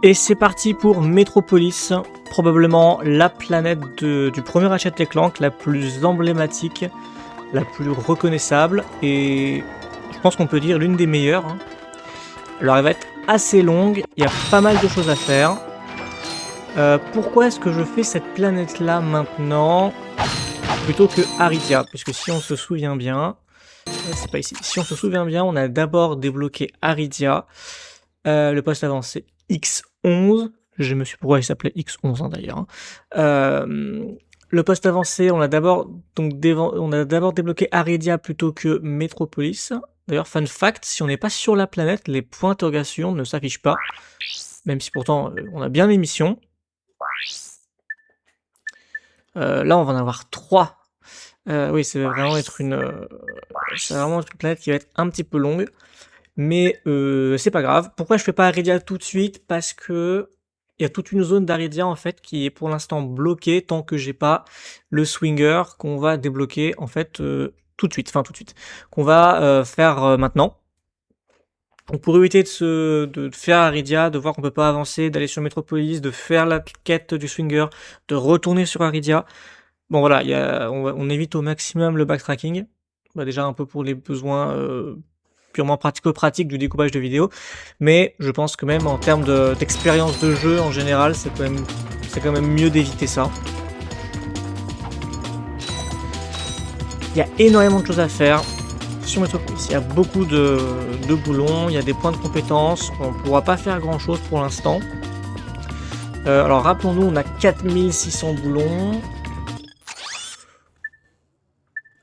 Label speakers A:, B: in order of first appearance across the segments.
A: Et c'est parti pour Metropolis, probablement la planète du premier Ratchet & Clank, la plus emblématique, la plus reconnaissable, et je pense qu'on peut dire l'une des meilleures. Alors elle va être assez longue, il y a pas mal de choses à faire. Pourquoi est-ce que je fais cette planète-là maintenant, plutôt que Aridia? Puisque si on se souvient bien, c'est pas ici. Si on se souvient bien, on a d'abord débloqué Aridia, le poste avancé X11. Je me suis pourquoi il s'appelait X11 d'ailleurs. Le poste avancé, on a d'abord débloqué Aridia plutôt que Metropolis. D'ailleurs, fun fact, si on n'est pas sur la planète, les points d'interrogation ne s'affichent pas. Même si pourtant on a bien les missions. Là, on va en avoir 3. Oui, c'est vraiment être une planète qui va être un petit peu longue. Mais c'est pas grave. Pourquoi je fais pas Aridia tout de suite? Parce que il y a toute une zone d'Aridia en fait qui est pour l'instant bloquée tant que j'ai pas le swinger qu'on va débloquer en fait tout de suite, qu'on va faire maintenant. Donc pour éviter de faire Aridia, de voir qu'on peut pas avancer, d'aller sur Metropolis, de faire la quête du swinger, de retourner sur Aridia. Bon voilà, on évite au maximum le backtracking. Bah, déjà un peu pour les besoins purement pratico-pratique du découpage de vidéos, mais je pense que même en termes d'expérience de jeu en général, c'est quand même mieux d'éviter ça. Il y a énormément de choses à faire sur Metropolis. Il y a beaucoup de boulons, il y a des points de compétences, on ne pourra pas faire grand chose pour l'instant. Alors rappelons-nous, on a 4600 boulons.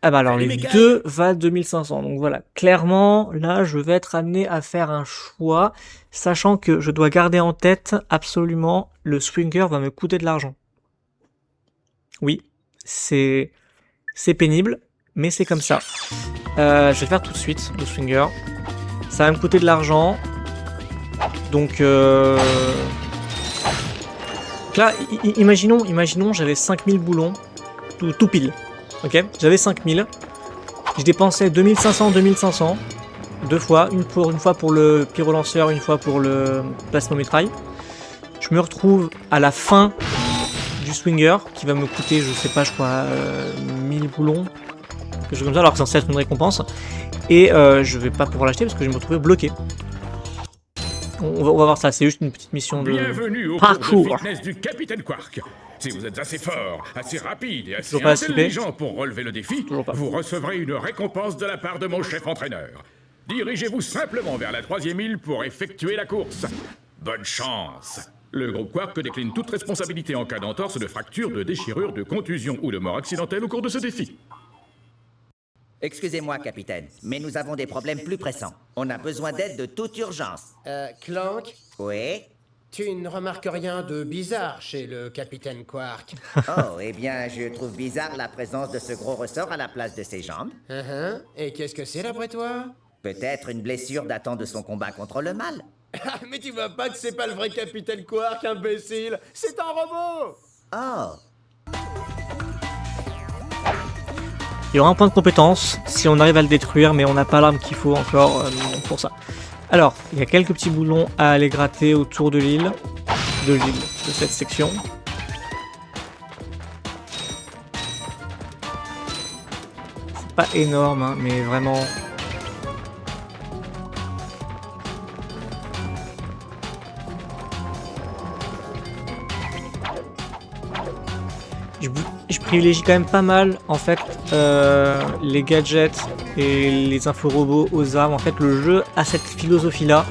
A: Ah bah alors les deux valent 2500, donc voilà, clairement là je vais être amené à faire un choix, sachant que je dois garder en tête absolument le swinger va me coûter de l'argent. Oui, c'est pénible, mais c'est comme ça. Je vais le faire tout de suite, le swinger. Ça va me coûter de l'argent, donc là, imaginons j'avais 5000 boulons, tout pile. Ok, j'avais 5000, je dépensais 2500, deux fois, une fois pour le pyrolanceur, une fois pour le plasmométraille. Je me retrouve à la fin du swinger qui va me coûter, je sais pas, je crois 1000 boulons, quelque chose comme ça, alors que c'est censé être une récompense. Et je vais pas pouvoir l'acheter parce que je vais me retrouver bloqué. On va voir ça, c'est juste une petite mission de parcours.
B: Bienvenue au cours de fitness du Capitaine Quark. Si vous êtes assez fort, assez rapide et assez intelligent pour relever le défi, vous recevrez une récompense de la part de mon chef entraîneur. Dirigez-vous simplement vers la 3e île pour effectuer la course. Bonne chance. Le groupe Quark décline toute responsabilité en cas d'entorse, de fracture, de déchirure, de contusion ou de mort accidentelle au cours de ce défi.
C: Excusez-moi, capitaine, mais nous avons des problèmes plus pressants. On a besoin d'aide de toute urgence.
D: Clank?
C: Oui?
D: Tu ne remarques rien de bizarre chez le capitaine Quark?
C: Oh, eh bien, je trouve bizarre la présence de ce gros ressort à la place de ses jambes.
D: Et qu'est-ce que c'est d'après toi?
C: Peut-être une blessure datant de son combat contre le mal.
D: Mais tu vois pas que c'est pas le vrai capitaine Quark, imbécile? C'est un robot!
C: Oh!
A: Il y aura un point de compétence si on arrive à le détruire, mais on n'a pas l'arme qu'il faut encore pour ça. Alors, il y a quelques petits boulons à aller gratter autour de l'île, de cette section. C'est pas énorme, hein, mais vraiment... Je privilégie quand même pas mal en fait les gadgets et les inforobots aux armes. En fait, le jeu a cette philosophie là.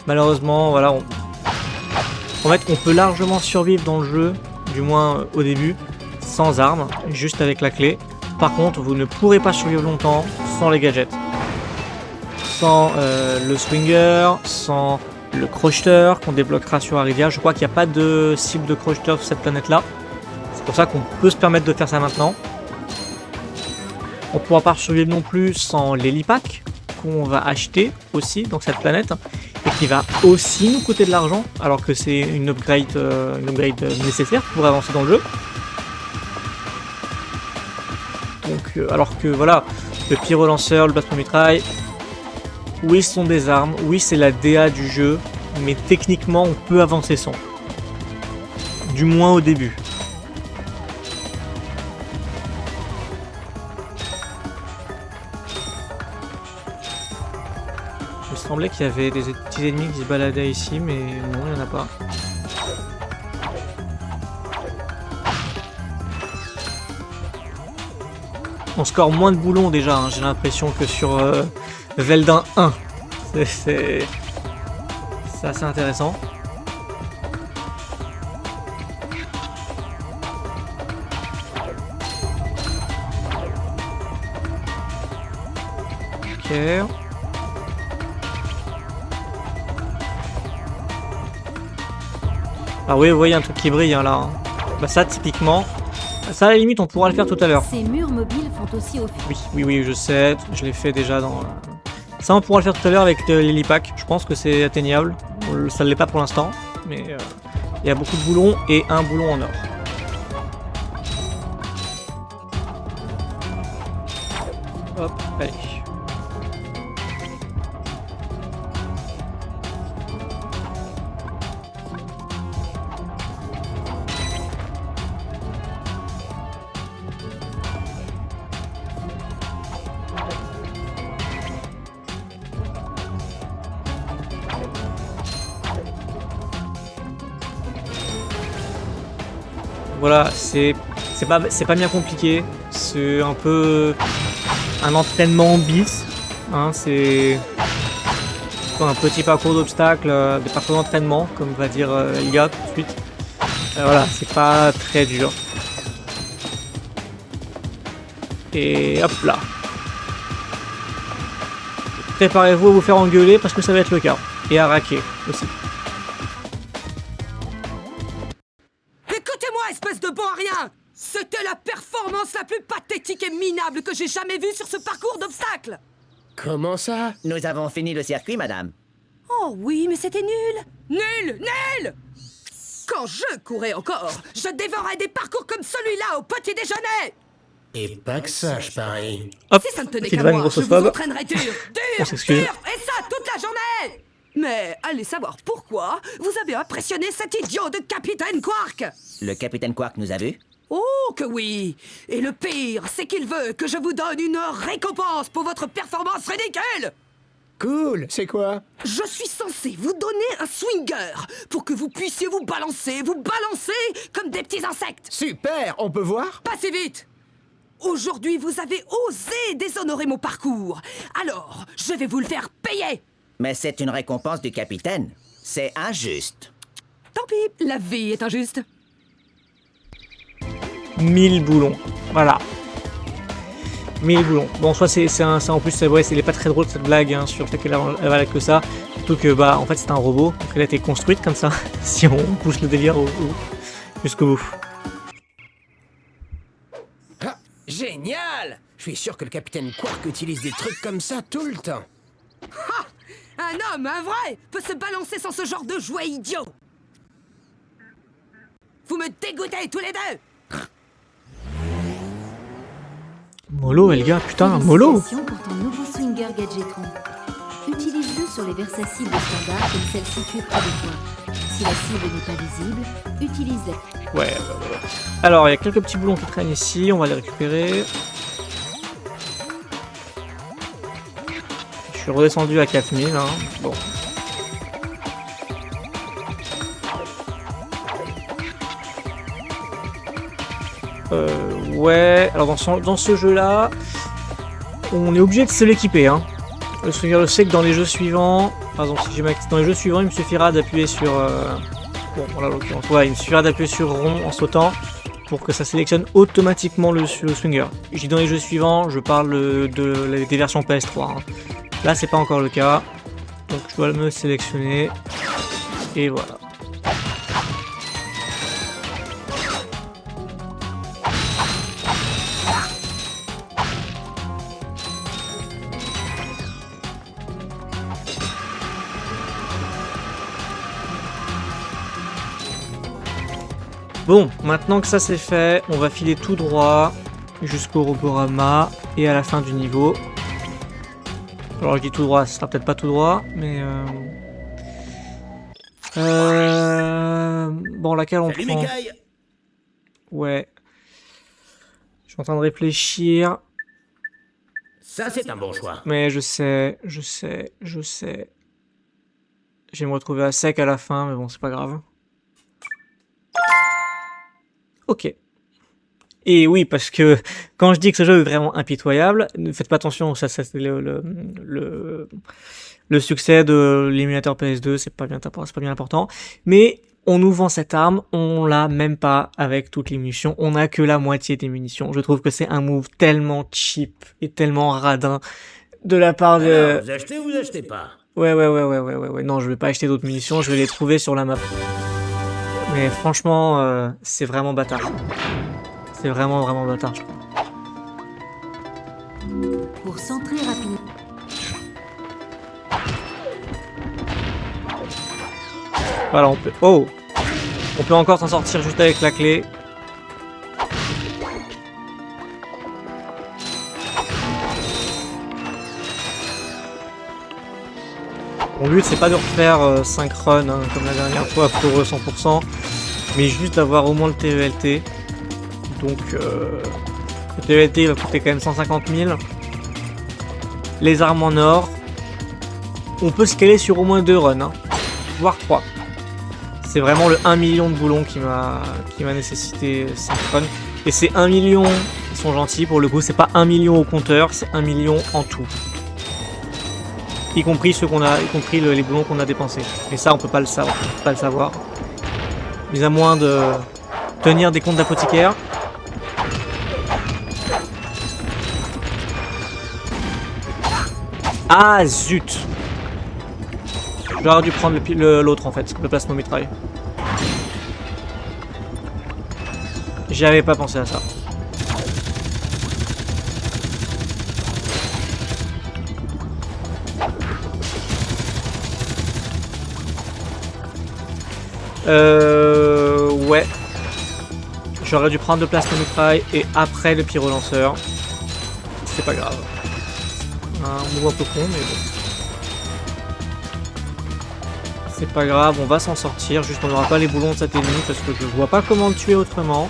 A: Malheureusement, voilà, en fait, on peut largement survivre dans le jeu, du moins au début, sans armes, juste avec la clé. Par contre, vous ne pourrez pas survivre longtemps sans les gadgets, sans le swinger, sans le crocheter qu'on débloquera sur Aridia. Je crois qu'il n'y a pas de cible de crocheter sur cette planète là. C'est pour ça qu'on peut se permettre de faire ça maintenant. On ne pourra pas survivre non plus sans l'hélipack qu'on va acheter aussi dans cette planète et qui va aussi nous coûter de l'argent alors que c'est une upgrade nécessaire pour avancer dans le jeu. Donc alors que voilà, le pyrolanceur, le plasmométraille, oui ce sont des armes, oui c'est la DA du jeu, mais techniquement on peut avancer sans. Du moins au début. Il me semblait qu'il y avait des petits ennemis qui se baladaient ici, mais non, il n'y en a pas. On score moins de boulons déjà, hein, j'ai l'impression, que sur Veldin 1. C'est assez intéressant. Ok. Ah oui, vous voyez un truc qui brille hein, là. Hein. Bah ça typiquement, ça à la limite on pourra le faire tout à l'heure.
E: Ces murs mobiles font aussi office.
A: Oui, je sais, je l'ai fait déjà dans... Ça on pourra le faire tout à l'heure avec l'hélipack, je pense que c'est atteignable. Ça ne l'est pas pour l'instant, mais il y a beaucoup de boulons et un boulon en or. Hop, allez. Voilà, c'est pas bien compliqué, c'est un peu un entraînement bis, hein, c'est un petit parcours d'obstacles, des parcours d'entraînement, comme va dire Elga tout de suite. Voilà, c'est pas très dur. Et hop là. Préparez-vous à vous faire engueuler parce que ça va être le cas. Et à raquer aussi.
F: Espèce de bon à rien! C'était la performance la plus pathétique et minable que j'ai jamais vue sur ce parcours d'obstacles!
D: Comment ça?
C: Nous avons fini le circuit, madame.
F: Oh oui, mais c'était nul! Nul! Nul! Quand je courais encore, je dévorais des parcours comme celui-là au petit déjeuner!
D: Et pas que ça, je parie.
A: Hop,
F: si ça ne tenait
A: petite
F: qu'à
A: vanne
F: moi, je vous
A: grossophobe.
F: entraînerais dur,
A: On
F: dur,
A: s'excuse.
F: dur, et ça toute la journée! Mais allez savoir pourquoi vous avez impressionné cet idiot de Capitaine Quark!
C: Le capitaine Quark nous a vus?
F: Oh que oui! Et le pire, c'est qu'il veut que je vous donne une récompense pour votre performance ridicule!
D: Cool, c'est quoi?
F: Je suis censé vous donner un swinger pour que vous puissiez vous balancer comme des petits insectes!
D: Super, on peut voir?
F: Pas si vite! Aujourd'hui, vous avez osé déshonorer mon parcours. Alors, je vais vous le faire payer!
C: Mais c'est une récompense du capitaine. C'est injuste.
F: Tant pis, la vie est injuste.
A: 1000 boulons. Voilà. 1000 boulons. Bon, soit c'est en plus, ouais, c'est pas très drôle cette blague hein, sur le fait qu'elle valait que ça. Surtout que, bah, en fait, c'est un robot. Donc elle a été construite comme ça. Si on pousse le délire jusqu'au bout.
D: Ah, génial! Je suis sûr que le capitaine Quark utilise des trucs comme ça tout le temps.
F: Ha! Un homme, un vrai, peut se balancer sans ce genre de jouet idiot. Vous me dégoûtez tous les deux.
A: Mollo, Elga, putain, mollo!
E: Félicitations pour ton nouveau swinger Gadgetron. Utilise-le sur les versacibles standards comme celle située près de toi. Si la cible n'est pas visible, utilise-la.
A: Ouais. Alors, il y a quelques petits boulons qui traînent ici, on va les récupérer. Je suis redescendu à 4000, hein. Bon. Ouais, alors dans ce jeu-là, on est obligé de se l'équiper, hein. Le swinger le sait que dans les jeux suivants, par exemple, si j'ai dans les jeux suivants, il me suffira d'appuyer sur... Bon, voilà, l'occurrence, ouais, il me suffira d'appuyer sur rond en sautant pour que ça sélectionne automatiquement le swinger. Je dis dans les jeux suivants, je parle des versions PS3, hein. Là, c'est pas encore le cas, donc je dois me sélectionner, et voilà. Bon, maintenant que ça c'est fait, on va filer tout droit jusqu'au Roborama et à la fin du niveau. Alors je dis tout droit, ce sera peut-être pas tout droit, mais Bon, laquelle on
D: Salut,
A: prend?
D: Mikaï.
A: Ouais. Je suis en train de réfléchir.
D: Ça, c'est un bon choix.
A: Mais je sais. Je vais me retrouver à sec à la fin, mais bon, c'est pas grave. Ok. Et oui, parce que quand je dis que ce jeu est vraiment impitoyable, ne faites pas attention, ça c'est le succès de l'émulateur PS2, c'est pas bien important. Mais on nous vend cette arme, on l'a même pas avec toutes les munitions, on a que la moitié des munitions. Je trouve que c'est un move tellement cheap et tellement radin de la part de...
D: Alors, vous achetez ou vous achetez pas?
A: Ouais. Non, je vais pas acheter d'autres munitions, je vais les trouver sur la map. Mais franchement, c'est vraiment bâtard. C'est vraiment bâtard, je crois.
E: Pour centrer rapidement.
A: Voilà, on peut... Oh! On peut encore s'en sortir juste avec la clé. Mon but, c'est pas de refaire 5 runs hein, comme la dernière fois pour 100%, mais juste d'avoir au moins le TELT. Donc, le TELT va coûter quand même 150 000. Les armes en or. On peut se caler sur au moins 2 runs, hein, voire 3. C'est vraiment le 1 million de boulons qui m'a nécessité 5 runs. Et ces 1 million, ils sont gentils pour le coup, c'est pas 1 million au compteur, c'est 1 million en tout. Y compris ceux qu'on a, y compris les boulons qu'on a dépensés. Mais ça, on peut pas le savoir. Mais à moins de tenir des comptes d'apothicaire. Ah zut! J'aurais dû prendre l'autre en fait, le plasmomitraille. J'y avais pas pensé à ça. Ouais. J'aurais dû prendre le plasmomitraille et après le pyrolanceur. C'est pas grave. Un move un peu con, mais bon. C'est pas grave, on va s'en sortir. Juste on n'aura pas les boulons de cet ennemi parce que je vois pas comment le tuer autrement.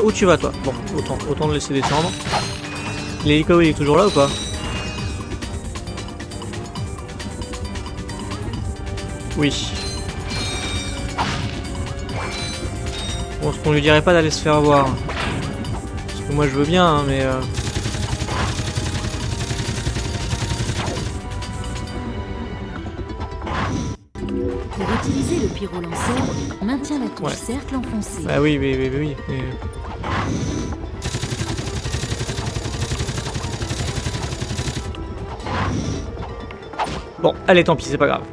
A: Où tu vas toi? Bon, autant le laisser descendre. L'hélico il est toujours là ou pas? Oui. Bon, ce qu'on lui dirait pas d'aller se faire voir. Parce que moi je veux bien, hein, mais...
E: Pour utiliser le pyrolanceur, maintiens la touche cercle enfoncée.
A: Bah oui. Bon, allez, tant pis, c'est pas grave.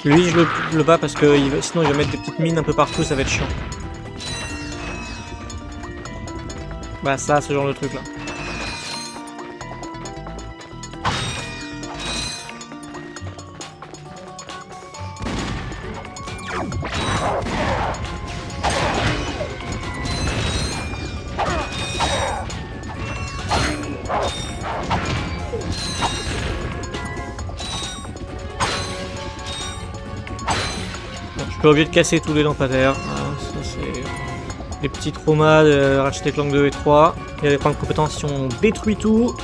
A: Lui, je le bats parce que sinon il va mettre des petites mines un peu partout, ça va être chiant. Bah ça, ce genre de truc là. Je suis pas obligé de casser tous les lampadaires. Hein, ça c'est les petits traumas de Ratchet & Clank 2 et 3. Il y a des points de compétence si on détruit tout.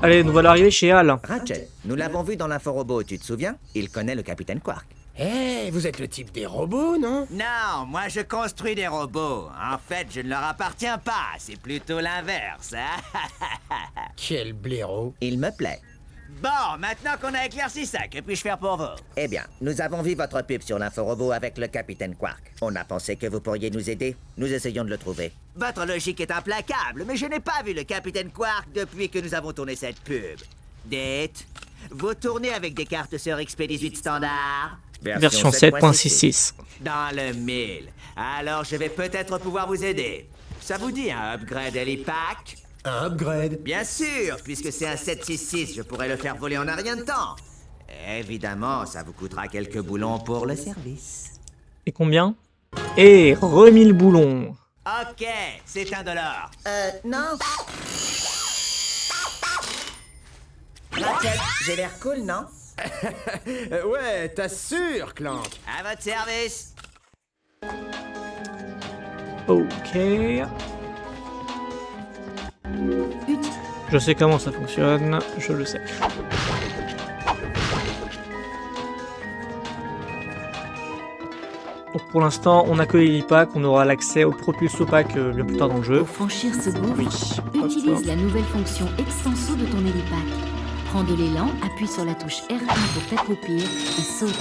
A: Allez, nous voilà arriver chez Hal.
C: Ratchet, nous l'avons vu dans l'inforobot, tu te souviens? Il connaît le capitaine Quark.
D: Eh, vous êtes le type des robots, non?
C: Non, moi je construis des robots. En fait, je ne leur appartiens pas. C'est plutôt l'inverse.
D: Quel blaireau.
C: Il me plaît. Bon, maintenant qu'on a éclairci ça, que puis-je faire pour vous? Eh bien, nous avons vu votre pub sur l'inforobot avec le capitaine Quark. On a pensé que vous pourriez nous aider. Nous essayons de le trouver. Votre logique est implacable, mais je n'ai pas vu le capitaine Quark depuis que nous avons tourné cette pub. Date, vous tournez avec des cartes sur XP18 standard?
A: Version 7.66.
C: Dans le 1000. Alors je vais peut-être pouvoir vous aider. Ça vous dit un upgrade Helipack?
D: Un upgrade?
C: Bien sûr, puisque c'est un 766, je pourrais le faire voler en un rien de temps. Évidemment, ça vous coûtera quelques boulons pour le service.
A: Et combien? Et remis le boulon.
C: Ok, c'est $1. Non. Ratchet, j'ai l'air cool, non?
D: Ouais, t'assures, Clank.
C: À votre service.
A: Ok. Je sais comment ça fonctionne, je le sais. Donc pour l'instant, on a que l'Helipack, on aura l'accès au Propulso Pack bien plus tard dans le jeu.
E: Pour franchir ce gouffre,
A: Oui.
E: utilise la nouvelle fonction Extenso de ton Helipack. Prends de l'élan, appuie sur la touche R1 pour t'accroupir et saute.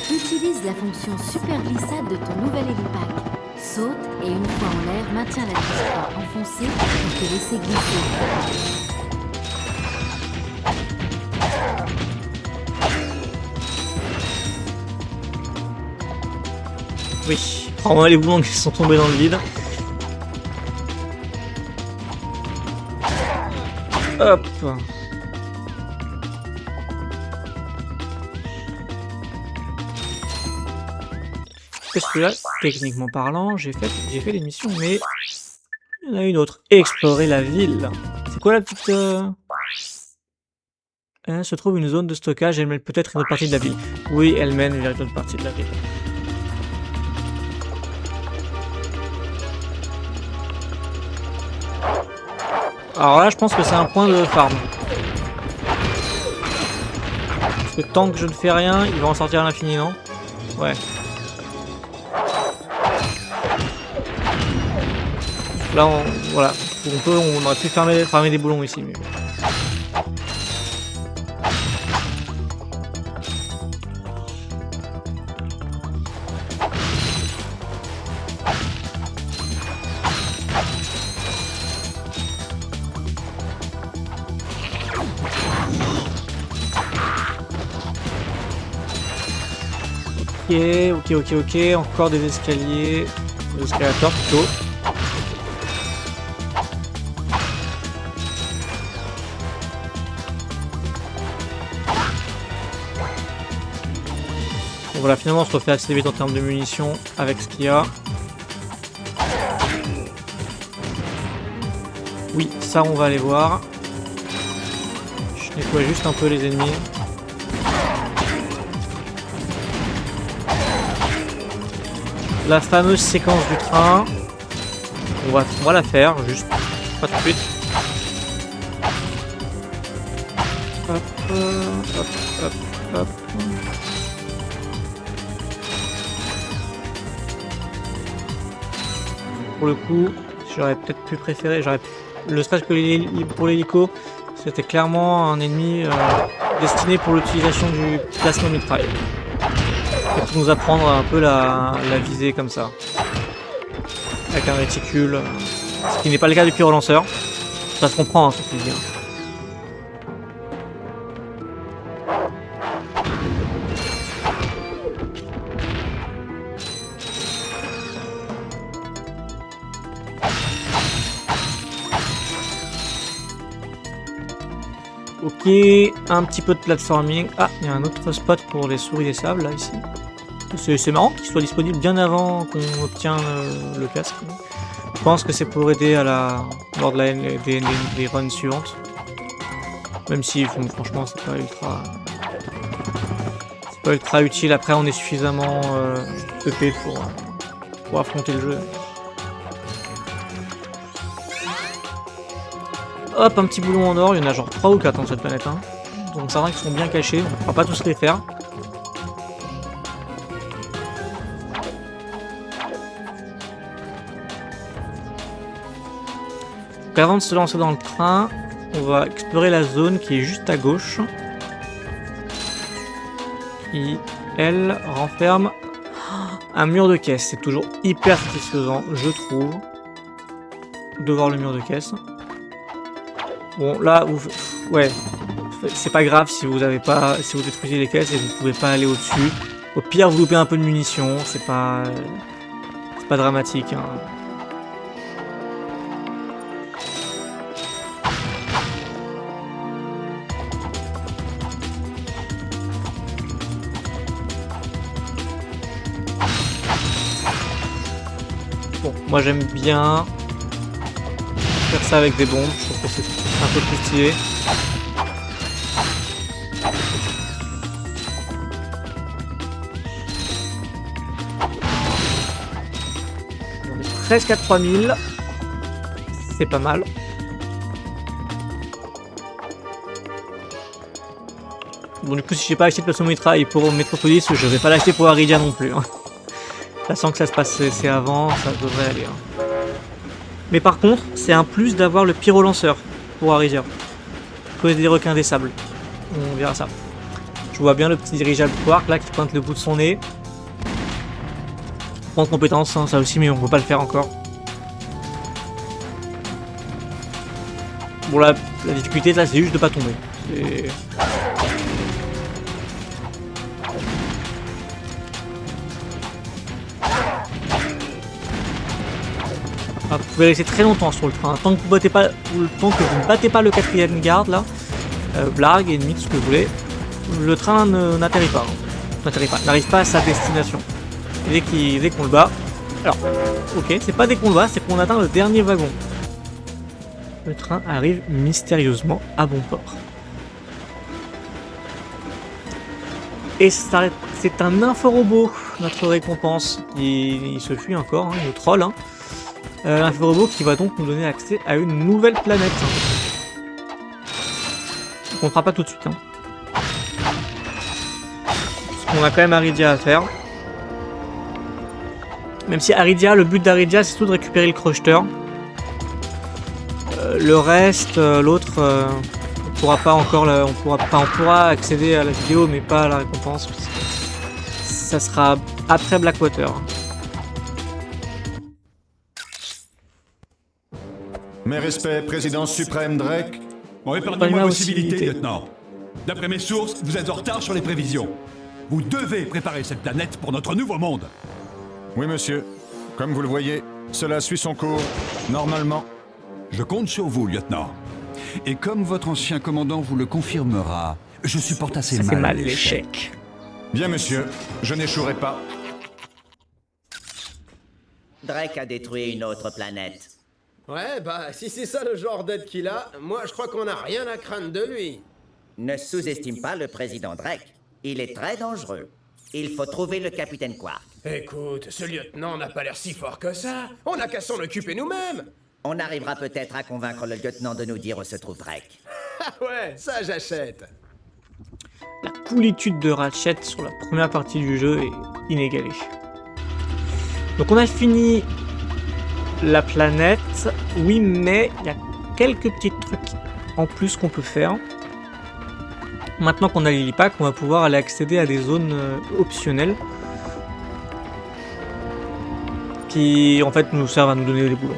E: Utilise la fonction Super Glissade de ton nouvel Helipack. Saute et une fois en l'air, maintiens la touche 3 enfoncée pour te laisser glisser.
A: Oui, on a les boulons qui sont tombés dans le vide. Hop. Parce que là, techniquement parlant, j'ai fait les missions, mais il y en a une autre. Explorer la ville. C'est quoi la petite... se trouve une zone de stockage, elle mène peut-être une autre partie de la ville. Oui, elle mène vers une autre partie de la ville. Alors là, je pense que c'est un point de farm. Parce que tant que je ne fais rien, il va en sortir à l'infini, non? Ouais. Là, voilà. On aurait pu farmer des boulons ici. Mais... Ok. Encore des escaliers. Des escalators plutôt. Bon, voilà, finalement on se refait assez vite en termes de munitions avec ce qu'il y a. Oui, ça on va aller voir. Je nettoie juste un peu les ennemis. La fameuse séquence du train, on va la faire, juste pas tout de suite. Hop. Pour le coup, j'aurais peut-être pu préférer, le stress que pour l'hélico, c'était clairement un ennemi destiné pour l'utilisation du plasma mitraille. Pour nous apprendre un peu la visée comme ça. Avec un réticule. Ce qui n'est pas le cas du pyro-lanceur. Ça se comprend, hein, ça fait bien. Ok, un petit peu de platforming. Ah, il y a un autre spot pour les souris des sables là ici. C'est marrant qu'il soit disponible bien avant qu'on obtient le casque. Je pense que c'est pour aider à lors de des runs suivantes. Même si franchement c'est pas ultra utile. Après on est suffisamment EP pour affronter le jeu. Hop, un petit boulon en or, il y en a genre 3 ou 4 dans cette planète. Hein. Donc ça va qu'ils sont bien cachés, on ne pourra pas tous les faire. Donc avant de se lancer dans le train, on va explorer la zone qui est juste à gauche. Qui, elle, renferme un mur de caisse. C'est toujours hyper satisfaisant, je trouve, de voir le mur de caisse. Bon, là, ouais, c'est pas grave si vous détruisez les caisses et vous pouvez pas aller au-dessus. Au pire, vous loupez un peu de munitions, c'est pas dramatique. Hein. Bon, moi j'aime bien faire ça avec des bombes, je trouve que c'est un peu plus stylé. On est presque à 3000, c'est pas mal. Bon, du coup, si j'ai pas acheté de Plasma Mitraille pour Metropolis, je vais pas l'acheter pour Aridia non plus. Hein. Sachant que ça se passait avant, ça devrait aller. Hein. Mais par contre, c'est un plus d'avoir le pyro-lanceur pour Aridia. Cause des requins des sables. On verra ça. Je vois bien le petit dirigeable Quark là qui pointe le bout de son nez. Point de compétence, hein, ça aussi, mais on peut pas le faire encore. Bon, la difficulté là, c'est juste de pas tomber. Ah, vous pouvez rester très longtemps sur le train. Tant que vous ne battez pas le 4e garde là, blague, ennemi, tout ce que vous voulez, le train n'atterrit pas. N'arrive pas à sa destination. Et dès qu'on le bat, alors, ok, c'est pas dès qu'on le bat, c'est qu'on atteint le dernier wagon. Le train arrive mystérieusement à bon port. Et c'est un inforobot, notre récompense. Il se fuit encore, hein, il nous troll. Hein. Un inforobot qui va donc nous donner accès à une nouvelle planète. On ne fera pas tout de suite. Hein. Parce qu'on a quand même Aridia à faire. Même si Aridia, le but d'Aridia, c'est tout de récupérer le crocheteur. Le reste, l'autre, on pourra pas encore, on pourra accéder à la vidéo, mais pas à la récompense. Ça sera après Blackwater.
G: Mes respects, président suprême Drake.
H: Bon, épargnez-moi vos civilités, lieutenant. D'après mes sources, vous êtes en retard sur les prévisions. Vous devez préparer cette planète pour notre nouveau monde.
G: Oui, monsieur. Comme vous le voyez, cela suit son cours, normalement.
H: Je compte sur vous, lieutenant. Et comme votre ancien commandant vous le confirmera, je supporte assez mal
A: l'échec.
G: Bien, monsieur. Je n'échouerai pas.
C: Drake a détruit une autre planète.
D: Ouais, bah, si c'est ça le genre d'aide qu'il a, moi je crois qu'on n'a rien à craindre de lui.
C: Ne sous-estime pas le président Drake. Il est très dangereux. Il faut trouver le capitaine Quark.
D: Écoute, ce lieutenant n'a pas l'air si fort que ça. On n'a qu'à s'en occuper nous-mêmes.
C: On arrivera peut-être à convaincre le lieutenant de nous dire où se trouve Drake.
D: Ah ouais, ça j'achète.
A: La coolitude de Ratchet sur la première partie du jeu est inégalée. Donc on a fini la planète, oui, mais il y a quelques petits trucs en plus qu'on peut faire. Maintenant qu'on a Lilipack, on va pouvoir aller accéder à des zones optionnelles qui en fait nous servent à nous donner des boulons.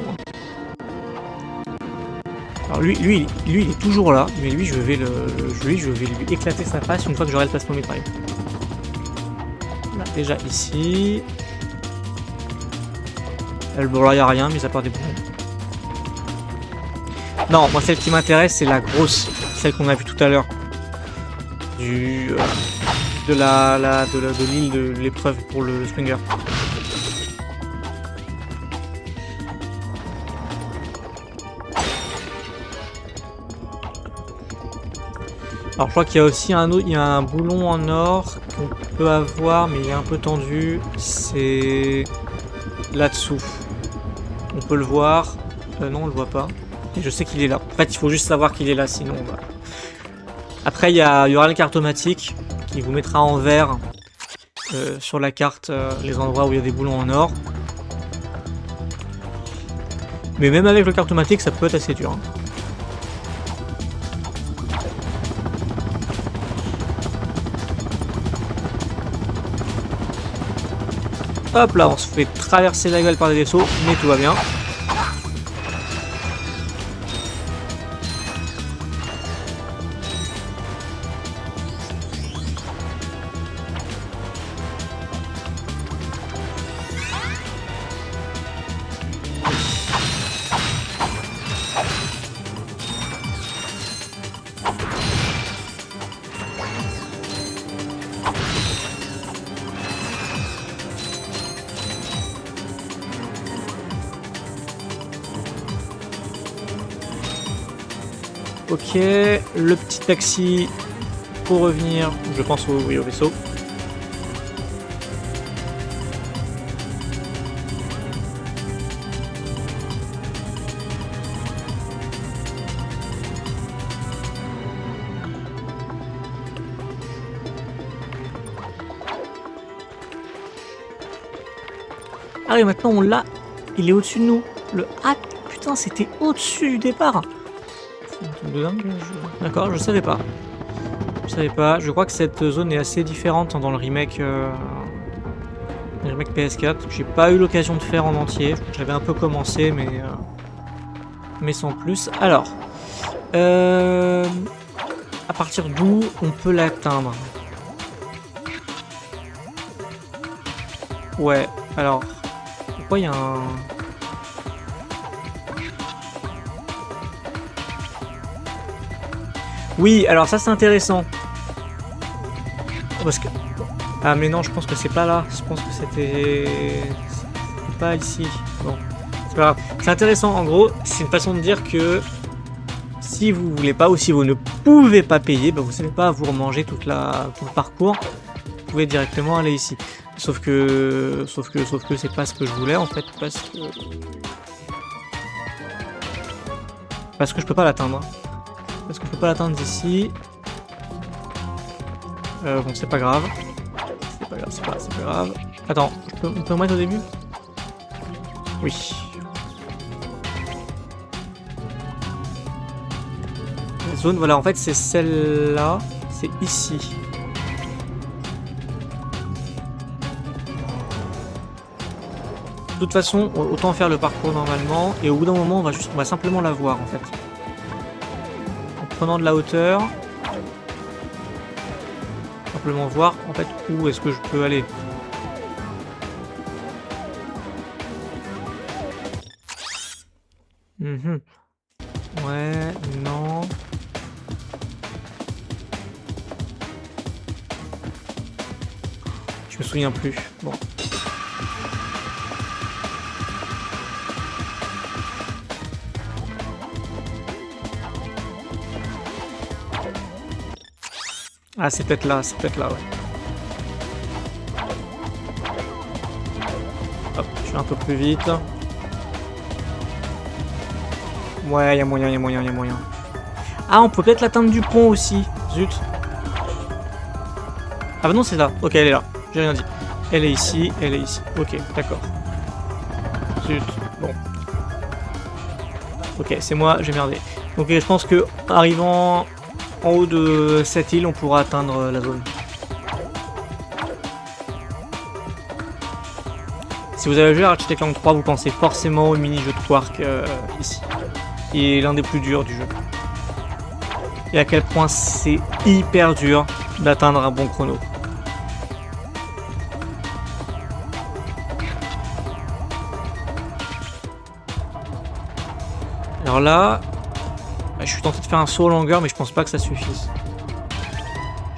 A: Alors lui il est toujours là, mais lui je vais lui éclater sa face une fois que j'aurai le plasma mitraille. Là, déjà ici. Bon là y a rien, mais à part des boulons. Non, moi celle qui m'intéresse c'est la grosse, celle qu'on a vue tout à l'heure. De l'île de l'épreuve pour le Springer. Alors je crois qu'il y a aussi il y a un boulon en or qu'on peut avoir, mais il est un peu tendu. C'est là-dessous. On peut le voir. Non, on le voit pas. Et je sais qu'il est là. En fait, il faut juste savoir qu'il est là, sinon on va... Après, il y aura la carte automatique qui vous mettra en vert sur la carte les endroits où il y a des boulons en or. Mais même avec le carte automatique, ça peut être assez dur. Hein. Hop là, on se fait traverser la gueule par des vaisseaux, mais tout va bien. Ok, le petit taxi pour revenir, je pense au vaisseau. Ah oui, maintenant on l'a. Il est au-dessus de nous. Ah putain, c'était au-dessus du départ. D'accord, je savais pas. Je crois que cette zone est assez différente dans le remake, PS4. J'ai pas eu l'occasion de faire en entier. J'avais un peu commencé, mais sans plus. Alors, à partir d'où on peut l'atteindre? Ouais, alors, pourquoi il y a un... Oui, alors ça c'est intéressant. Parce que... Ah mais non, je pense que c'est pas là. Je pense que c'était pas ici. Bon, c'est pas grave. C'est intéressant, en gros, c'est une façon de dire que si vous voulez pas ou si vous ne pouvez pas payer, bah, vous savez pas vous remanger tout le parcours. Vous pouvez directement aller ici. Sauf que c'est pas ce que je voulais en fait, parce que je peux pas l'atteindre. Parce que je peux pas l'atteindre d'ici. Bon, c'est pas grave. C'est pas grave. Attends, on peut me mettre au début? Oui. La zone, voilà, en fait, c'est celle-là. C'est ici. De toute façon, autant faire le parcours normalement. Et au bout d'un moment, on va simplement la voir, en fait. En prenant de la hauteur. Simplement voir en fait où est-ce que je peux aller. Ouais, non. Je me souviens plus. Bon. Ah, c'est peut-être là, ouais. Hop, je suis un peu plus vite. Ouais, y'a moyen. Ah, on peut peut-être l'atteindre du pont aussi. Zut. Ah bah non, c'est là. Ok, elle est là. J'ai rien dit. Elle est ici. Ok, d'accord. Zut. Bon. Ok, c'est moi, j'ai merdé. Ok, je pense que arrivant en haut de cette île, on pourra atteindre la zone. Si vous avez joué à Ratchet & Clank 3, vous pensez forcément au mini-jeu de Quark ici. Qui est l'un des plus durs du jeu. Et à quel point c'est hyper dur d'atteindre un bon chrono. Alors là, je suis tenté de faire un saut en longueur, mais je pense pas que ça suffise.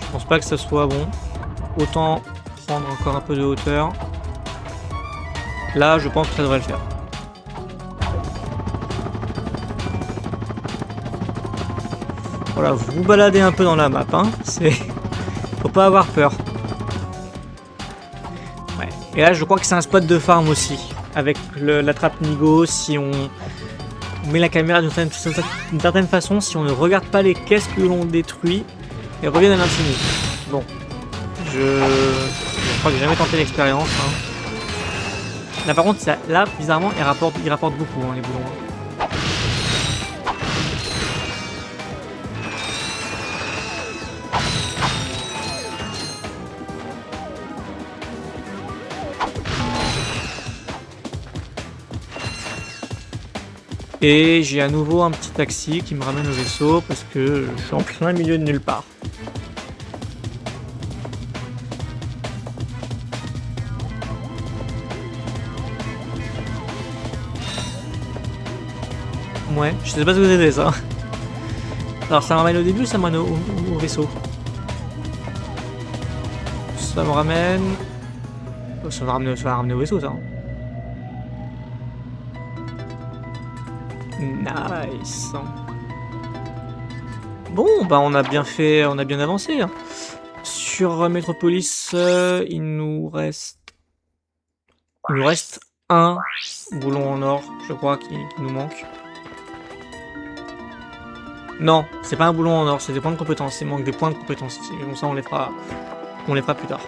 A: Je pense pas que ça soit bon. Autant prendre encore un peu de hauteur. Là, je pense que ça devrait le faire. Voilà, vous vous baladez un peu dans la map, hein. Faut pas avoir peur. Ouais. Et là, je crois que c'est un spot de farm aussi. Avec la trappe Nigo, si on met la caméra d'une certaine façon, si on ne regarde pas les caisses que l'on détruit, elles reviennent à l'infini. Bon. Je crois que j'ai jamais tenté l'expérience. Hein. Là par contre, là, bizarrement, il rapporte beaucoup, hein, les boulons. Et j'ai à nouveau un petit taxi qui me ramène au vaisseau parce que je suis en plein milieu de nulle part. Ouais, je sais pas ce que c'était ça. Alors ça me ramène au début ou ça me ramène au vaisseau? Ça me ramène... Ça va ramener au vaisseau ça. Nice. Bon, bah on a bien avancé. Hein. Sur Metropolis, il nous reste un boulon en or, je crois, qui nous manque. Non, c'est pas un boulon en or, c'est des points de compétence. Il manque des points de compétence ici. Mais bon, ça, on les fera plus tard.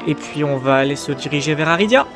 A: Et puis, on va aller se diriger vers Aridia.